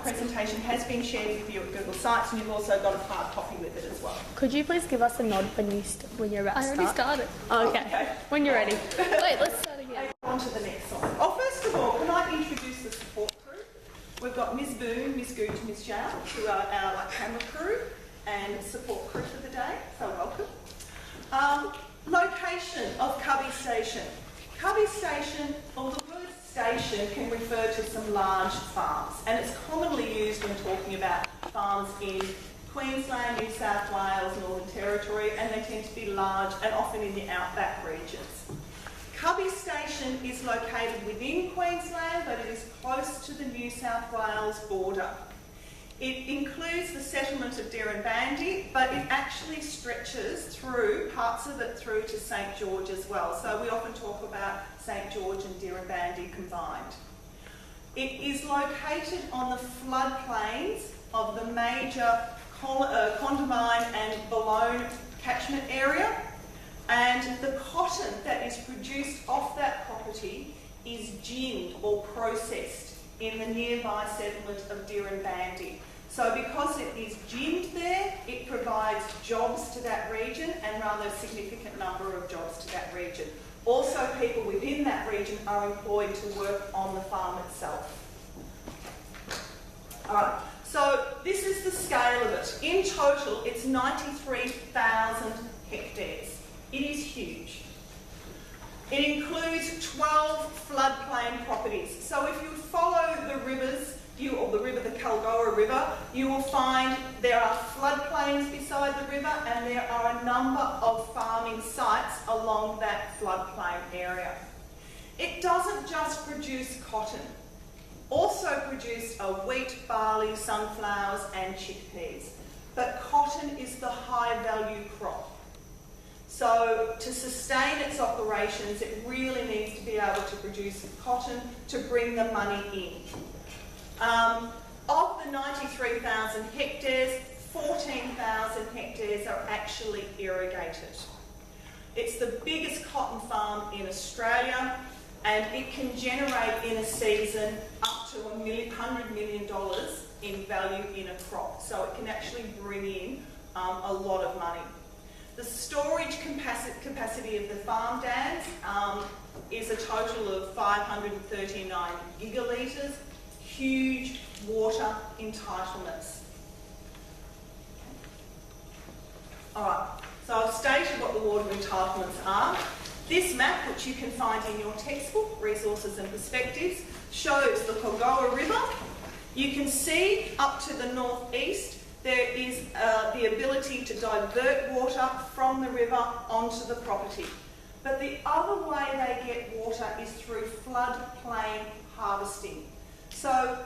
PowerPoint presentation has been shared with you at Google Sites, and you've also got a hard copy with it as well. Could you please give us a nod when you're about to start? I already started. Oh, okay. When you're ready. Wait, let's start again. On to the next slide. Oh, first of all, can I introduce the support crew? We've got Ms Boone, Ms Gooch, Ms Zhao, who are our camera crew and support crew for the day, so welcome. Location of Cubby Station. Cubby Station, or the word station, can refer to some large farms, and it's commonly used when talking about farms in Queensland, New South Wales, Northern Territory, and they tend to be large and often in the outback regions. Cubby Station is located within Queensland, but it is close to the New South Wales border. It includes the settlement of Dirranbandi, but it actually stretches through, parts of it through to St George as well. So we often talk about St George and Dirranbandi combined. It is located on the floodplains of the major Condamine and Boulogne catchment area, and the cotton that is produced off that property is ginned or processed in the nearby settlement of Dirranbandi. So because it is ginned there, it provides jobs to that region, and rather a significant number of jobs to that region. Also, people within that region are employed to work on the farm itself. Alright, so this is the scale of it. In total, it's 93,000 hectares. It is huge. It includes 12 floodplain properties. So if you follow the rivers, the Kalgoa River, you will find there are floodplains beside the river, and there are a number of farming sites along that floodplain area. It doesn't just produce cotton. Also produce wheat, barley, sunflowers and chickpeas. But cotton is the high value crop. So to sustain its operations, it really needs to be able to produce cotton to bring the money in. Of the 93,000 hectares, 14,000 hectares are actually irrigated. It's the biggest cotton farm in Australia, and it can generate in a season up to $100 million in value in a crop. So it can actually bring in a lot of money. The storage capacity of the farm dams is a total of 539 gigalitres. Huge water entitlements. Alright, so I've stated what the water entitlements are. This map, which you can find in your textbook, Resources and Perspectives, shows the Kalgoa River. You can see up to the northeast there is the ability to divert water from the river onto the property. But the other way they get water is through floodplain harvesting. So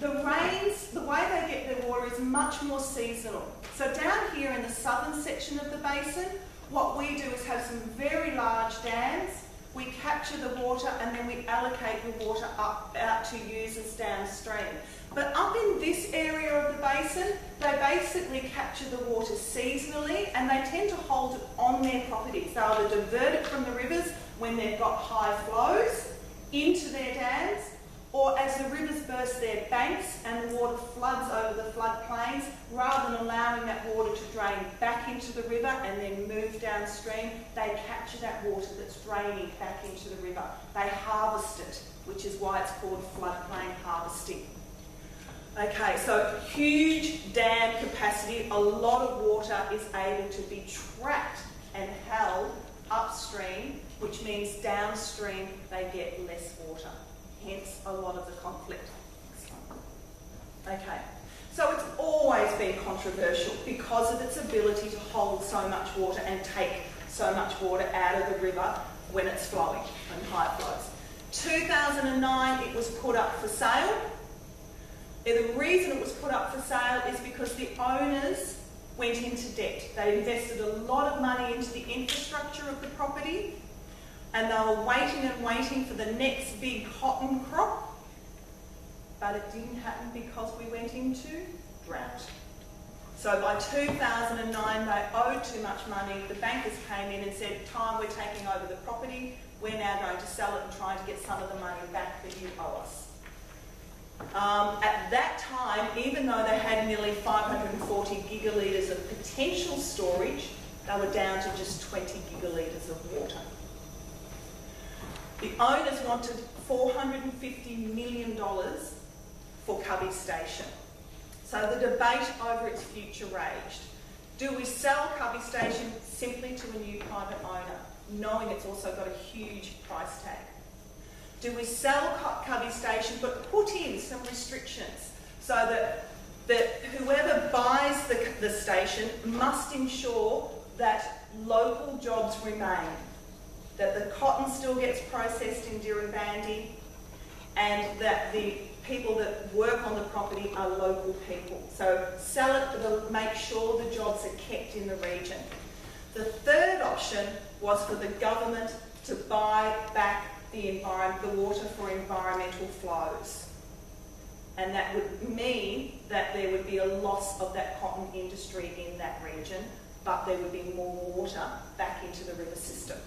the rains, the way they get their water is much more seasonal. So down here in the southern section of the basin, what we do is have some very large dams. We capture the water and then we allocate the water out to users downstream. But up in this area of the basin, they basically capture the water seasonally, and they tend to hold it on their properties. They'll either divert it from the rivers when they've got high flows into their dams, or as the rivers burst their banks and the water floods over the floodplains, rather than allowing that water to drain back into the river and then move downstream, they capture that water that's draining back into the river. They harvest it, which is why it's called floodplain harvesting. Okay, so huge dam capacity, a lot of water is able to be trapped and held upstream, which means downstream they get less water. Hence a lot of the conflict. Okay, so it's always been controversial because of its ability to hold so much water and take so much water out of the river when it's flowing, when high flows. 2009 it was put up for sale. The reason it was put up for sale is because the owners went into debt. They invested a lot of money into the infrastructure of the property, and they were waiting and waiting for the next big cotton crop, but it didn't happen because we went into drought. So by 2009 they owed too much money. The bankers came in and said, "Time, we're taking over the property, we're now going to sell it and try to get some of the money back that you owe us." At that time, even though they had nearly 540 gigalitres of potential storage, they were down to just 20 gigalitres of water. The owners wanted $450 million for Cubby Station. So the debate over its future raged. Do we sell Cubby Station simply to a new private owner, knowing it's also got a huge price tag? Do we sell Cubby Station but put in some restrictions so that whoever buys the station must ensure that local jobs remain, that the cotton still gets processed in Dirranbandi, and that the people that work on the property are local people. So sell it, but make sure the jobs are kept in the region. The third option was for the government to buy back the water for environmental flows. And that would mean that there would be a loss of that cotton industry in that region, but there would be more water back into the river system.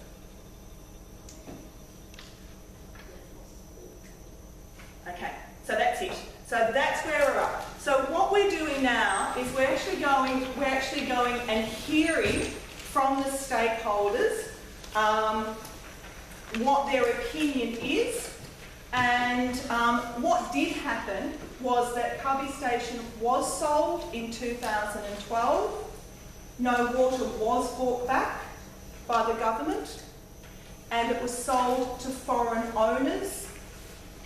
Okay, so that's it. So that's where we're at. So what we're doing now is we're actually going and hearing from the stakeholders what their opinion is. And what did happen was that Cubby Station was sold in 2012. No water was bought back by the government, and it was sold to foreign owners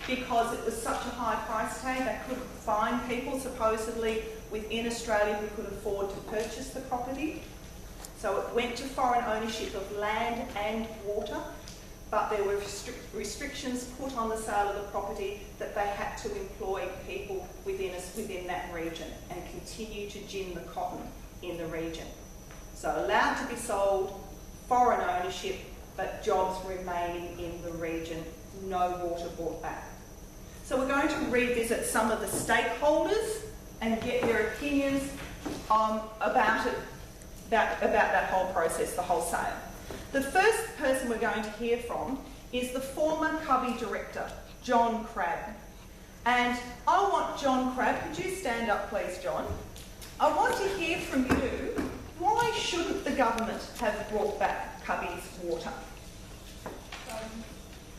because it was such a high price tag. They couldn't find people supposedly within Australia who could afford to purchase the property. So it went to foreign ownership of land and water, but there were restrictions put on the sale of the property that they had to employ people within that region and continue to gin the cotton in the region. So allowed to be sold, foreign ownership, but jobs remaining in the region, no water brought back. So we're going to revisit some of the stakeholders and get their opinions about that whole process, the whole sale. The first person we're going to hear from is the former Cubby director, John Crabb. And I want John Crabb, could you stand up please, John? I want to hear from you, why shouldn't the government have brought back Cubby's water?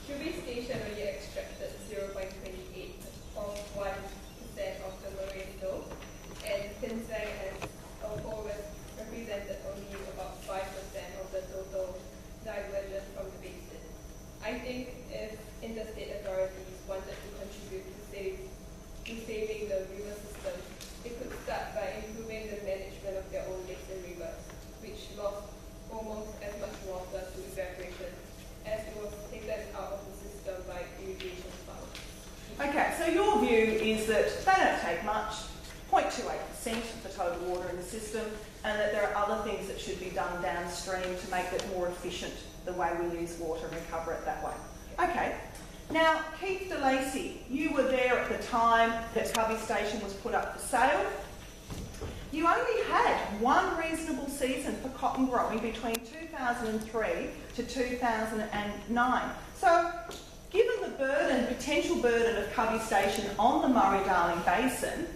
Cubby Station only extracted 0.28 of 1% of the marine flow, and Pinsang and Alpo represented only about 5% of the total diversion from the basin. I think if interstate authorities wanted to contribute to saving the river system, they could start by improving the management of their own lakes and rivers, which lost almost as much water to evaporation as it was taken out of the system by irrigation farms. Okay, so your view is that they don't take much, 0.28% of the total water in the system, and that there are other things that should be done downstream to make it more efficient the way we use water and recover it that way. Okay, now Keith DeLacy, you were there at the time that Cubby Station was put up for sale. You only had one reasonable season for cotton growing between 2003 to 2009. So, given the potential burden of Cubby Station on the Murray-Darling Basin,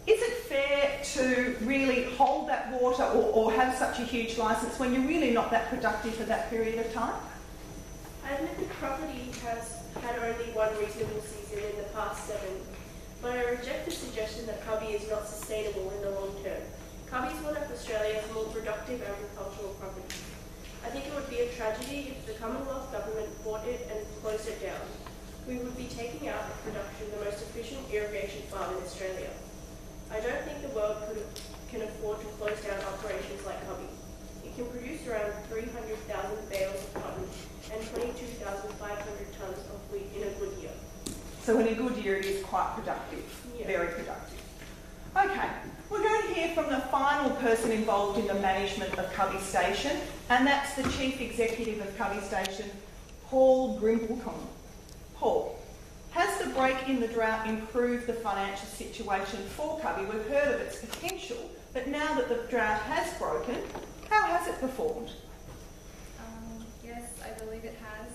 is it fair to really hold that water or have such a huge licence when you're really not that productive for that period of time? I admit the property has had only one reasonable season in the past 7, but I reject the suggestion that Cubby is not sustainable in the long term. Cubby is one of Australia's more productive agricultural properties. I think it would be a tragedy if the Commonwealth Government bought it and closed it down. We would be taking out of production the most efficient irrigation farm in Australia. I don't think the world can afford to close down operations like Cubby. It can produce around 300,000 bales of cotton and 22,500 tonnes of wheat in a good year. So in a good year it is quite productive, Yeah. very productive. Okay, we're going to hear from the final person involved in the management of Cubby Station, and that's the Chief Executive of Cubby Station, Paul Grimblecombe. Paul, has the break in the drought improved the financial situation for Cubby? We've heard of its potential, but now that the drought has broken, how has it performed? Yes, I believe it has.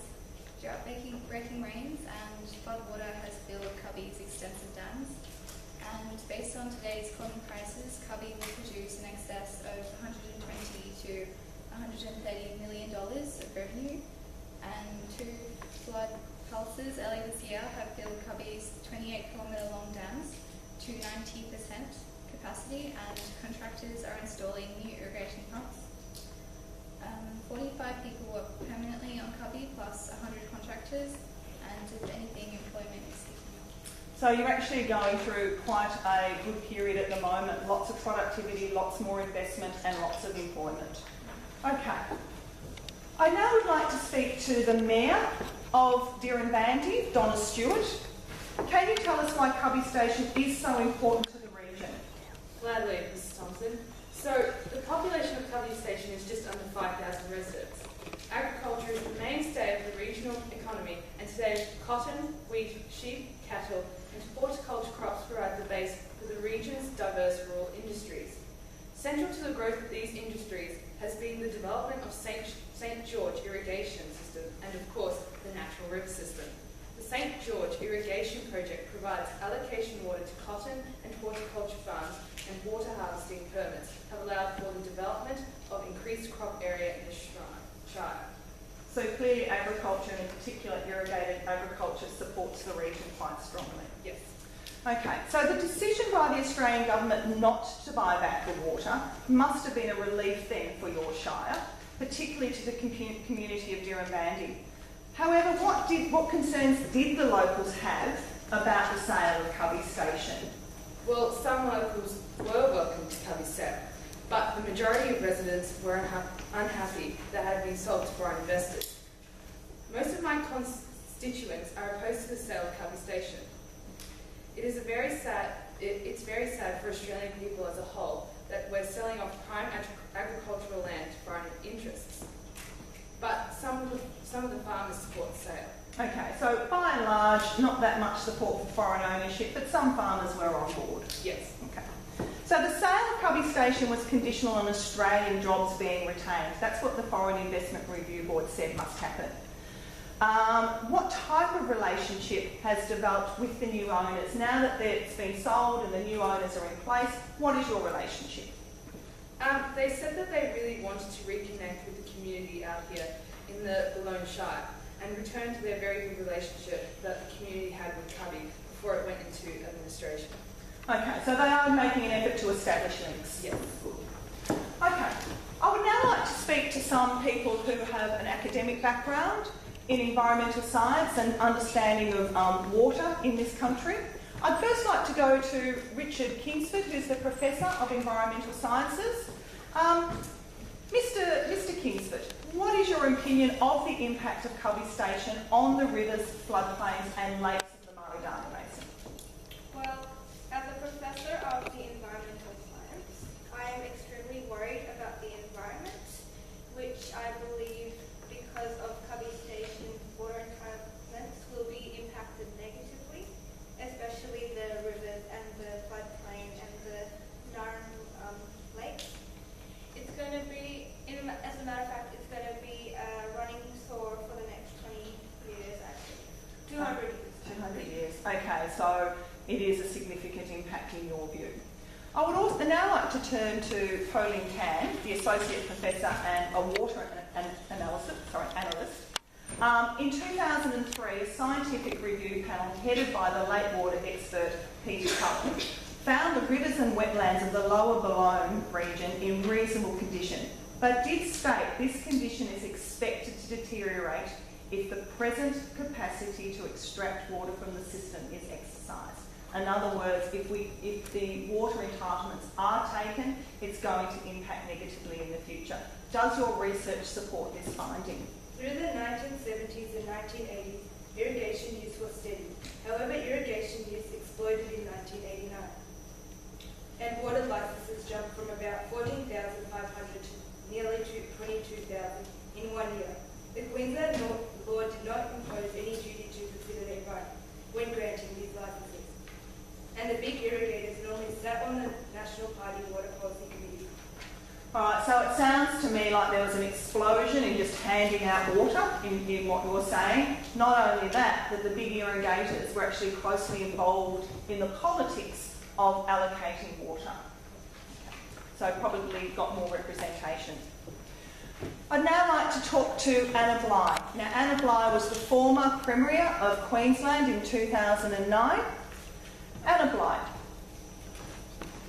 drought-breaking rains, and floodwater has filled Cubby's extensive dams. And based on today's cotton prices, Cubby will produce in excess of $120 to $130 million of revenue. And two flood pulses earlier this year have filled Cubby's 28-kilometre long dams to 90% capacity, and contractors are installing new irrigation pumps. 45 people work permanently on Cubby, plus 100 contractors, and if anything, employment is picking up. So you're actually going through quite a good period at the moment. Lots of productivity, lots more investment, and lots of employment. Okay. I now would like to speak to the Mayor of Dirranbandi, Donna Stewart. Can you tell us why Cubby Station is so important to the region? Gladly, Mrs Thompson. So, the population of Cubby Station is just under 5,000 residents. Agriculture is the mainstay of the regional economy, and today cotton, wheat, sheep, cattle and horticulture crops provide the base for the region's diverse rural industries. Central to the growth of these industries has been the development of St George irrigation system and, of course, the natural river system. The St George irrigation project provides allocation water to cotton and horticulture farms, and water harvesting permits have allowed for the development of increased crop area in the Shire. So clearly agriculture, and in particular irrigated agriculture, supports the region quite strongly. Yes. Okay, so the decision by the Australian government not to buy back the water must have been a relief then for your Shire, particularly to the community of Dirranbandi. However, what concerns did the locals have about the sale of Cubby Station? Well, some locals were welcome to Cubby sale, but the majority of residents were unhappy that had been sold to foreign investors. Most of my constituents are opposed to the sale of Cubby Station. It's very sad for Australian people as a whole that we're selling off prime agricultural land to foreign interests. But some of the farmers support the sale. Okay, so by and large, not that much support for foreign ownership, but some farmers were on board. Yes. Okay. So the sale of Cubby Station was conditional on Australian jobs being retained. That's what the Foreign Investment Review Board said must happen. What type of relationship has developed with the new owners? Now that it's been sold and the new owners are in place, what is your relationship? They said that they really wanted to reconnect with the community out here in the Lone Shire and return to their very good relationship that the community had with Cubby before it went into administration. Okay, so they are making an effort to establish links. Yes. Okay, I would now like to speak to some people who have an academic background in environmental science and understanding of water in this country. I'd first like to go to Richard Kingsford, who's the Professor of Environmental Sciences. Mr Kingsford, what is your opinion of the impact of Cubby Station on the rivers, floodplains and lakes of the Murray-Darling Basin? Well, as a professor of the environmental science, I am extremely worried about the environment, which I believe, because of Cubby Station, water entitlements will be impacted negatively, especially the rivers and the floodplain and the Narran lakes. It's going to be, as a matter of fact, it's going to be running sore for the next 20 years, actually. 200 years. 200 years. Okay, so it is a significant impact in your view. I would also now like to turn to Colleen Tan, the Associate Professor and a water analyst. In 2003, a scientific review panel headed by the late water expert Peter Cullen found the rivers and wetlands of the lower Boulogne region in reasonable condition, but did state this condition is expected to deteriorate if the present capacity to extract water from the system is exercised. In other words, if the water entitlements are taken, it's going to impact negatively in the future. Does your research support this finding? Through the 1970s and 1980s, irrigation use was steady. However, irrigation use exploded in 1989. And water licenses jumped from about 14,500 to nearly 22,000 in 1 year. The Queensland law did not impose any duty to facilitate right when granting these licenses. And the big irrigators normally sat on the National Party Water Policy Committee. Alright, so it sounds to me like there was an explosion in just handing out water in what you're saying. Not only that, that the big irrigators were actually closely involved in the politics of allocating water. So probably got more representation. I'd now like to talk to Anna Bligh. Now, Anna Bligh was the former Premier of Queensland in 2009. Anna Bligh.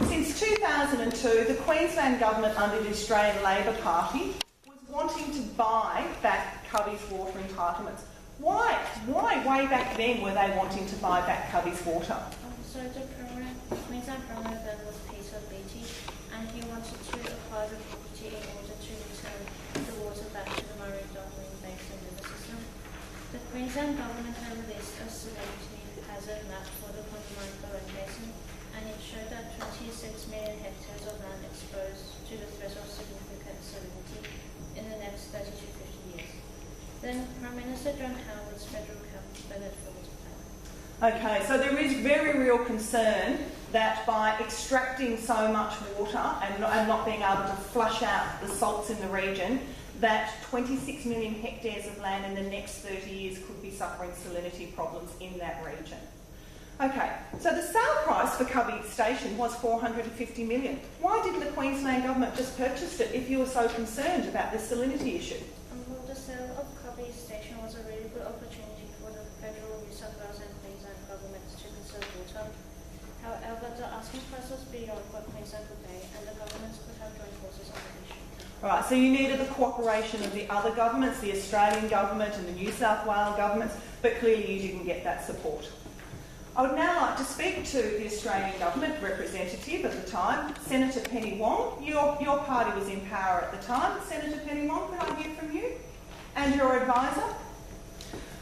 Since 2002, the Queensland Government under the Australian Labor Party was wanting to buy back Cubby's water entitlements. Why? Why way back then were they wanting to buy back Cubby's water? So the Queensland Premier then was Peter Beattie, and he wanted to acquire the property in order to return the water back to the Murray-Darling Basin river system. The Queensland Government had released a salinity hazard map for the Murray-Darling Basin, and it showed that 26 million hectares of land exposed to the threat of significant salinity in the next 30 to 50 years. Then Prime Minister John Howard's federal cabinet for water plan. Okay, so there is very real concern that by extracting so much water and not being able to flush out the salts in the region, that 26 million hectares of land in the next 30 years could be suffering salinity problems in that region. Okay, so the sale price for Cubby Station was $450 million. Why didn't the Queensland Government just purchase it if you were so concerned about this salinity issue? Well, the sale of Cubby Station was a really good opportunity for the federal, New South Wales and Queensland governments to conserve water. However, the asking price was beyond what Queensland could pay, and the governments could have joined forces on the issue. All right, so you needed the cooperation of the other governments, the Australian government and the New South Wales governments, but clearly you didn't get that support. I would now like to speak to the Australian government representative at the time, Senator Penny Wong. Your party was in power at the time. Senator Penny Wong, can I hear from you? And your advisor?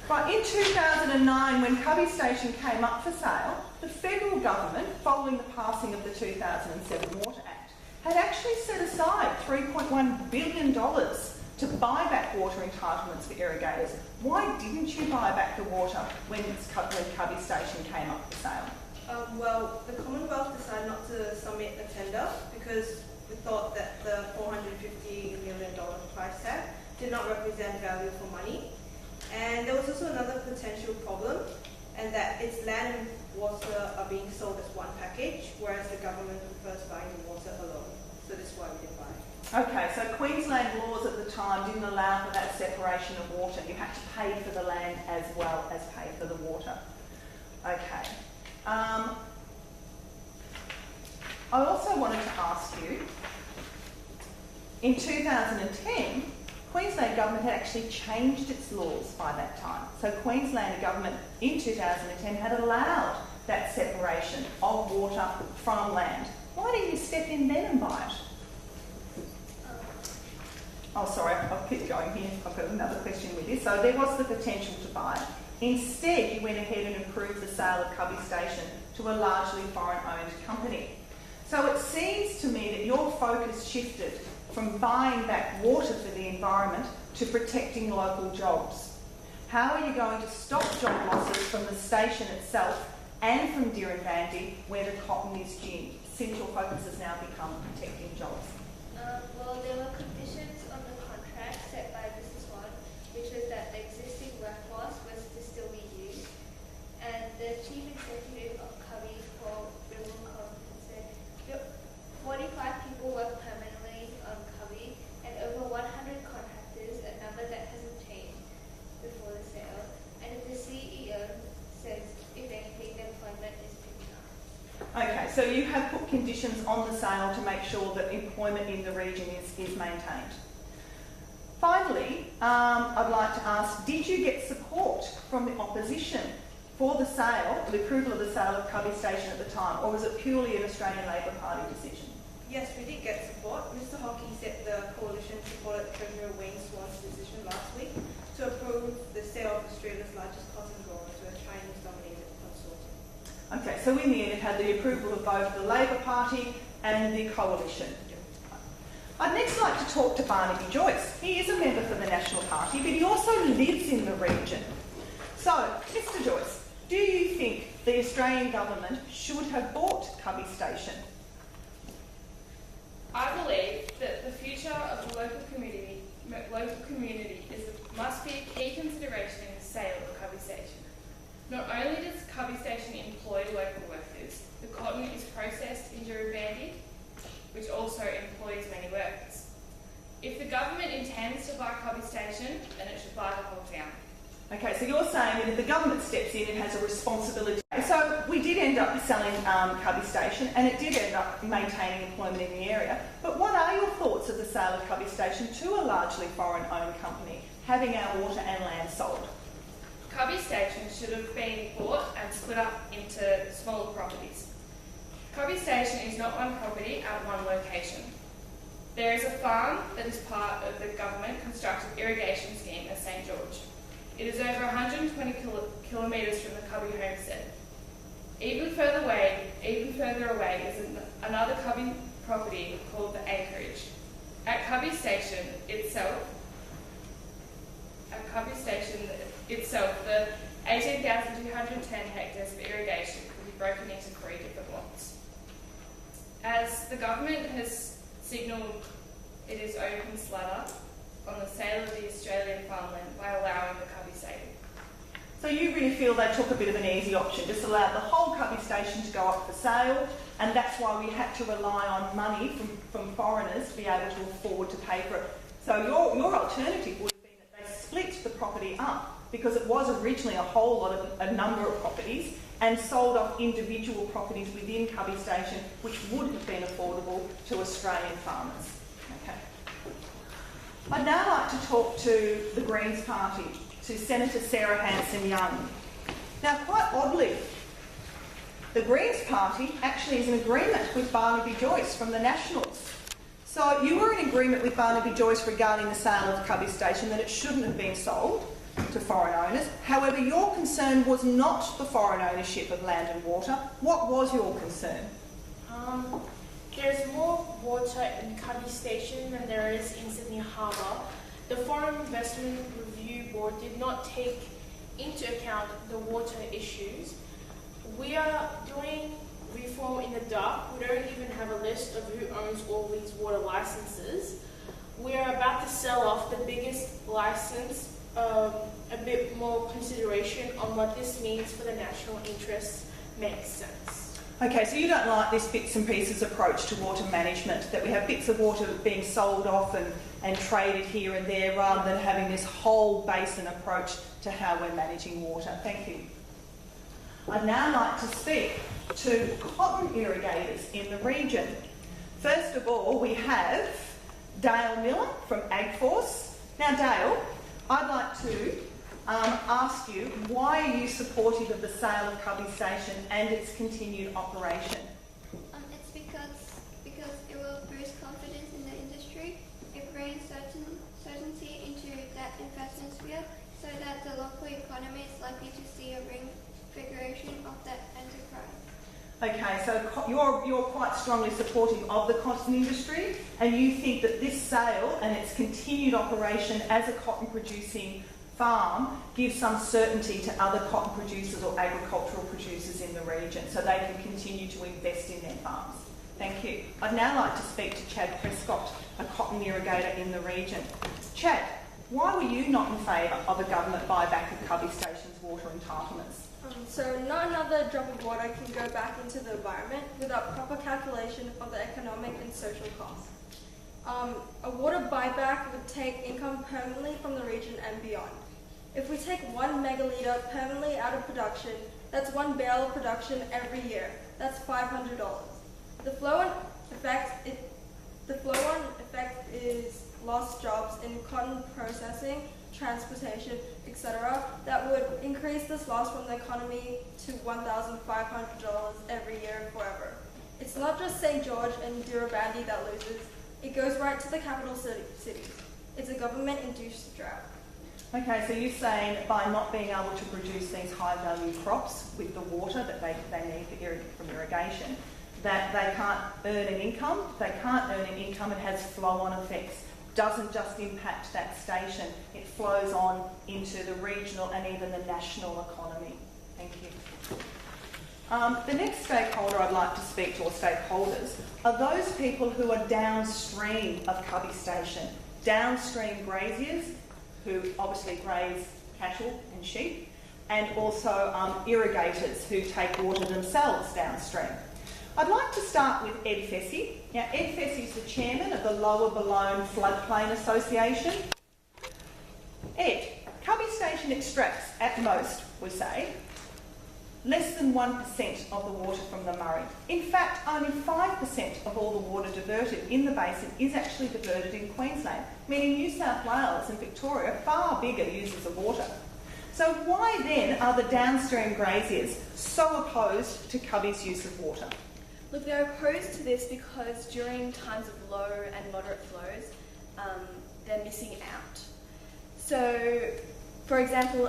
Right, in 2009, when Cubby Station came up for sale, the federal government, following the passing of the 2007 Water Act, had actually set aside $3.1 billion to buy back water entitlements for irrigators. Why didn't you buy back the water when Cubby Station came up for sale? Well, the Commonwealth decided not to submit a tender because we thought that the $450 million price tag did not represent value for money. And there was also another potential problem, and that its land and water are being sold as one package, whereas the government prefers buying the water alone. So that's why we didn't buy it. Okay, so Queensland laws at the time didn't allow for that separation of water. You had to pay for the land as well as pay for the water. Okay. I also wanted to ask you, in 2010, Queensland government had actually changed its laws by that time. So Queensland government in 2010 had allowed that separation of water from land. Why didn't you step in then and buy it? Oh, sorry, I'll keep going here. I've got another question with this. So there was the potential to buy it. Instead, you went ahead and approved the sale of Cubby Station to a largely foreign-owned company. So it seems to me that your focus shifted from buying back water for the environment to protecting local jobs. How are you going to stop job losses from the station itself and from Dirranbandi, where the cotton is due, since your focus has now become protecting jobs? Well, there were conditions on the contract set by Mrs. One, which was that the existing workforce was to still be used, and the chief executive of Cubby, Paul said 45 people work permanently on Cubby, and over 100 contractors, a number that hasn't changed before the sale. And if the CEO says, if anything, the employment is picking up. Okay, so you have put conditions on the sale to make sure that employment in the region is maintained. Finally, I'd like to ask, did you get support from the opposition for the sale, the approval of the sale of Cubby Station at the time, or was it purely an Australian Labor Party decision? Yes, we did get support. Mr. Hockey said the coalition supported Treasurer Wayne Swan's decision last week to approve the sale of Australia's largest cotton grower to a Chinese-dominated consortium. Okay, so in the end it had the approval of both the Labor Party and the coalition. I'd next like to talk to Barnaby Joyce. He is a member for the National Party, but he also lives in the region. So, Mr. Joyce, do you think the Australian government should have bought Cubby Station? I believe that the local community must be a key consideration in the sale of Cubby Station. Not only does Cubby Station employ local workers, the cotton is processed in Dirubandi, which also employs many workers. If the government intends to buy Cubby Station, then it should buy the whole town. Okay, so you're saying that if the government steps in, it has a responsibility. So we did end up selling Cubby Station, and it did end up maintaining employment in the area. But what are your thoughts of the sale of Cubby Station to a largely foreign-owned company, having our water and land sold? Cubby Station should have been bought and split up into smaller properties. Cubby Station is not one property at one location. There is a farm that is part of the government constructed irrigation scheme at St George. It is over 120 kilometres from the Cubby homestead. Even further away is another Cubby property called the Acreage. At Cubby Station itself, the 18,210 hectares of irrigation could be broken into 3 different lots. As the government has signalled it is open slather on the sale of the Australian farmland by allowing the Cubby sale. So you really feel they took a bit of an easy option, just allowed the whole Cubby Station to go up for sale, and that's why we had to rely on money from foreigners to be able to afford to pay for it. So your alternative would have been that they split the property up, because it was originally a number of properties, and sold off individual properties within Cubby Station, which would have been affordable to Australian farmers. Okay. I'd now like to talk to the Greens Party, to Senator Sarah Hanson-Young. Now, quite oddly, the Greens Party actually is in agreement with Barnaby Joyce from the Nationals. So you were in agreement with Barnaby Joyce regarding the sale of Cubby Station, that it shouldn't have been sold to foreign owners. However, your concern was not the foreign ownership of land and water. What was your concern? There's more water in Cubby Station than there is in Sydney Harbour. The Foreign Investment Review Board did not take into account the water issues. We are doing reform in the dark. We don't even have a list of who owns all these water licenses. We are about to sell off the biggest license. A bit more consideration on what this means for the national interests makes sense. Okay, so you don't like this bits and pieces approach to water management, that we have bits of water being sold off and traded here and there, rather than having this whole basin approach to how we're managing water. Thank you. I'd now like to speak to cotton irrigators in the region. First of all, we have Dale Miller from AgForce. Now, Dale, I'd like to ask you, why are you supportive of the sale of Cubby Station and its continued operation? It's because it will boost confidence in the industry. It brings certainty into that investment sphere, so that the local economy is likely to see a reinvigoration of that enterprise. Okay, so you're quite strongly supportive of the cotton industry, and you think that this sale and its continued operation as a cotton producing farm gives some certainty to other cotton producers or agricultural producers in the region, so they can continue to invest in their farms. Thank you. I'd now like to speak to Chad Prescott, a cotton irrigator in the region. Chad, why were you not in favour of a government buyback of Cubby Station's water entitlements? So not another drop of water can go back into the environment without proper calculation of the economic and social costs. A water buyback would take income permanently from the region and beyond. If we take 1 megalitre permanently out of production, that's 1 barrel of production every year. That's $500. The flow-on effect is lost jobs in cotton processing, transportation, etc. That would increase this loss from the economy to $1,500 every year forever. It's not just St George and Dirubandi that loses. It goes right to the capital cities. It's a government-induced drought. Okay, so you're saying that by not being able to produce these high-value crops with the water that they need from irrigation, that they can't earn an income. They can't earn an income. It has flow-on effects. Doesn't just impact that station. It flows on into the regional and even the national economy. Thank you. The next stakeholder I'd like to speak to, or stakeholders, are those people who are downstream of Cubby Station. downstream graziers who obviously graze cattle and sheep, and also irrigators who take water themselves downstream. I'd like to start with Ed Fessy. Now, Ed Fessy is the chairman of the Lower Balone Floodplain Association. Ed, Cubby Station extracts, at most, we say, less than 1% of the water from the Murray. In fact, only 5% of all the water diverted in the basin is actually diverted in Queensland, meaning New South Wales and Victoria are far bigger users of water. So why then are the downstream graziers so opposed to Cubby's use of water? Look, they're opposed to this because during times of low and moderate flows, they're missing out. So, for example,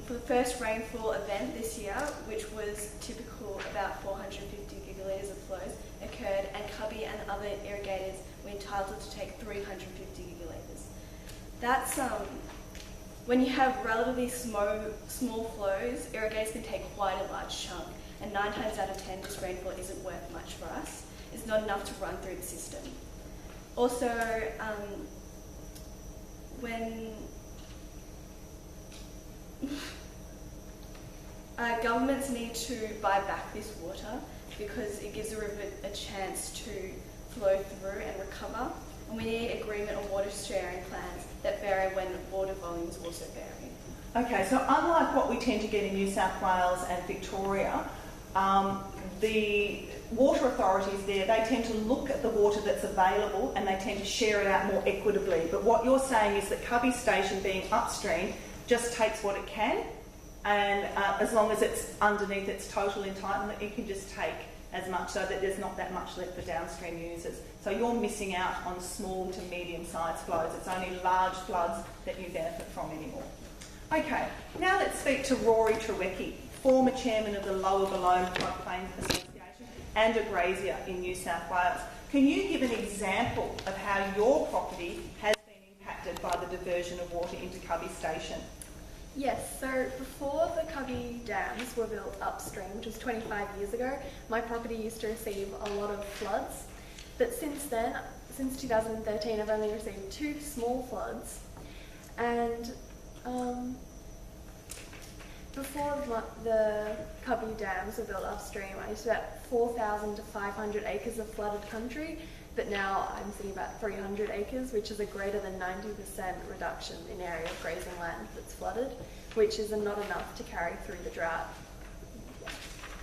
for the first rainfall event this year, which was typical, about 450 gigalitres of flows occurred, and Cubby and other irrigators were entitled to take 350 gigalitres. That's when you have relatively small flows, irrigators can take quite a large chunk, and 9 times out of 10, this rainfall isn't worth much for us. It's not enough to run through the system. Also, when governments need to buy back this water because it gives the river a chance to flow through and recover, and we need agreement on water sharing plans that vary when water volumes also vary. Okay, so unlike what we tend to get in New South Wales and Victoria, the water authorities there, they tend to look at the water that's available and they tend to share it out more equitably. But what you're saying is that Cubby Station, being upstream, just takes what it can, and as long as it's underneath its total entitlement, it can just take as much, so that there's not that much left for downstream users. So you're missing out on small to medium-sized flows. It's only large floods that you benefit from anymore. Okay, now let's speak to Rory Trewecki, former chairman of the Lower Balone Floodplain Association and a grazier in New South Wales. Can you give an example of how your property has been impacted by the diversion of water into Cubby Station? Yes, so before the Cubby dams were built upstream, which was 25 years ago, my property used to receive a lot of floods. But since then, since 2013, I've only received 2 small floods. And before the Cubby dams were built upstream, I used to have 4,000 to 500 acres of flooded country, but now I'm sitting about 300 acres, which is a greater than 90% reduction in area of grazing land that's flooded, which is not enough to carry through the drought.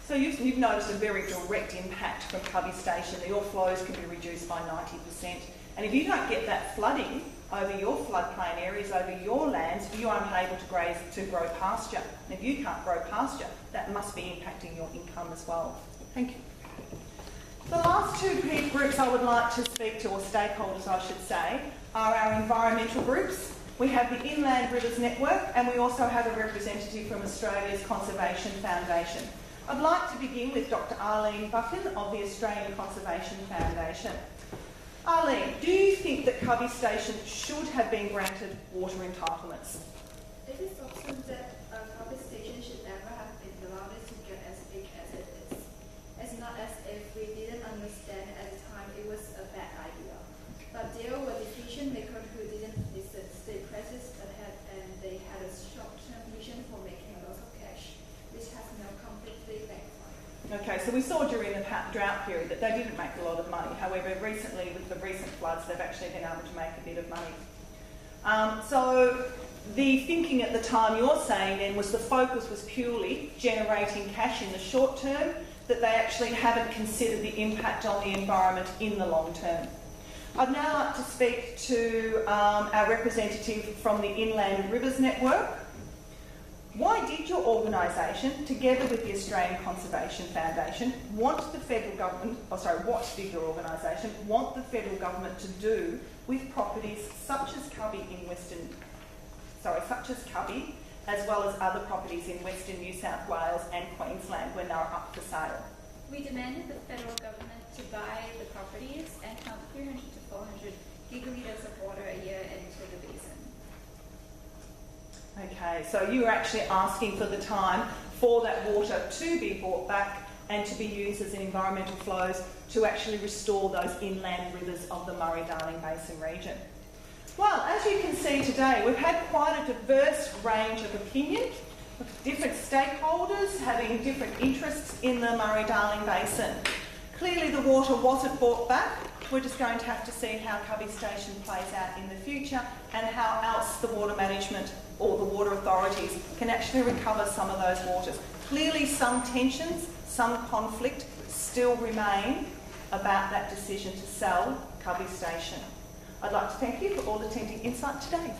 So you've noticed a very direct impact from Cubby Station, that your flows can be reduced by 90%. And if you don't get that flooding over your floodplain areas, over your lands, you aren't able to grow pasture. And if you can't grow pasture, that must be impacting your income as well. Thank you. The last 2 groups I would like to speak to, or stakeholders I should say, are our environmental groups. We have the Inland Rivers Network, and we also have a representative from Australia's Conservation Foundation. I'd like to begin with Dr. Arlene Buchan of the Australian Conservation Foundation. Arlene, do you think that Cubby Station should have been granted water entitlements? It is obvious that Cubby Station should never have been allowed to get as big as it is. It's not as if we didn't understand at the time it was a bad idea. But there were decision makers who didn't listen. They pressed ahead and they had a short-term vision for making a lot of cash, which has now completely backfired. Okay, so we saw during the drought period that they didn't make a lot of money. However, recently, with the recent floods, they've actually been able to make a bit of money. So the thinking at the time you're saying then was the focus was purely generating cash in the short term, that they actually haven't considered the impact on the environment in the long term. I'd now like to speak to our representative from the Inland Rivers Network. Why did your organisation, together with the Australian Conservation Foundation, what did your organisation want the federal government to do with properties such as Cubby, as well as other properties in Western New South Wales and Queensland when they were up for sale? We demanded the federal government to buy the properties and pump 300 to 400 gigalitres of water a year into the basin. Okay, so you were actually asking for the time for that water to be brought back and to be used as environmental flows to actually restore those inland rivers of the Murray-Darling Basin region. Well, as you can see today, we've had quite a diverse range of opinion, with different stakeholders having different interests in the Murray-Darling Basin. Clearly the water wasn't brought back. We're just going to have to see how Cubby Station plays out in the future and how else the water management or the water authorities can actually recover some of those waters. Clearly some tensions, some conflict still remain about that decision to sell Cubby Station. I'd like to thank you for all attending Insight today.